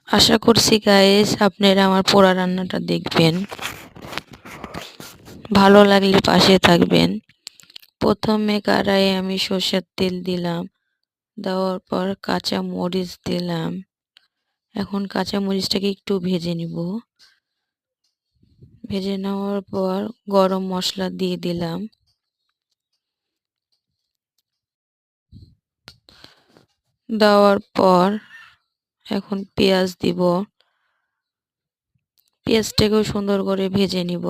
আশা করছি গাইস আপনারা আমার পোড়া রান্নাটা দেখবেন, ভালো লাগলে পাশে থাকবেন। প্রথমে কড়াইয়ে আমি সরষের তেল দিলাম, দেওয়ার পর কাঁচা মরিচ দিলাম। এখন কাঁচা মরিচটাকে একটু ভেজে নিব। ভেজে নেওয়ার পর গরম মশলা দিয়ে দিলাম। দেওয়ার পর এখন পেঁয়াজ দিব। পেঁয়াজটাকেও সুন্দর করে ভেজে নিব।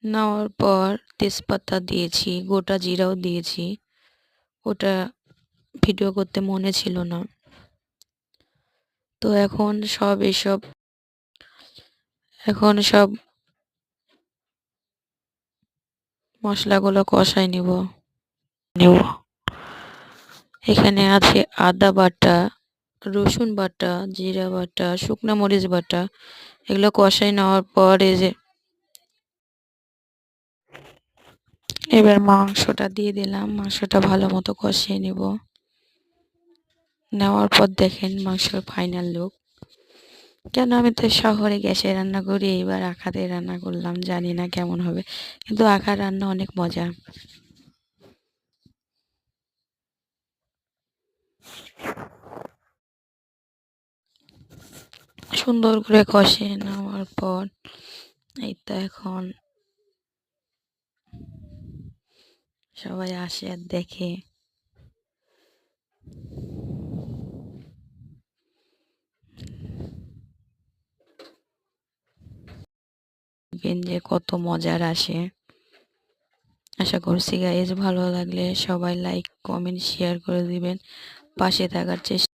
নেওয়ার পর তেজপাতা দিয়েছি, গোটা জিরাও দিয়েছি। ওটা ভিডিও করতে মনে ছিল না। তো এখন সব মশলাগুলো কষাই নিব। এখানে আছে আদা বাটা, রসুন বাটা, জিরা বাটা, শুকনো মরিচ বাটা। এগুলো কষাই নেওয়ার পর এবার মাংসটা দিয়ে দিলাম। মাংসটা ভালো মতো কষিয়ে নেব। নেওয়ার পর দেখেন মাংসের ফাইনাল লুক। কেন আমি তো শহরে গ্যাসে রান্না করি, এবার আখাতে রান্না করলাম, জানি না কেমন হবে, কিন্তু আখার রান্না অনেক মজা। সুন্দর করে কষিয়ে নেওয়ার পর এই তো এখন সবাই আসে আর দেখে। দেখবেন যে কত মজার আসে। আশা করছি গাইজ ভালো লাগলে সবাই লাইক, কমেন্ট, শেয়ার করে দিবেন, পাশে থাকার চেষ্টা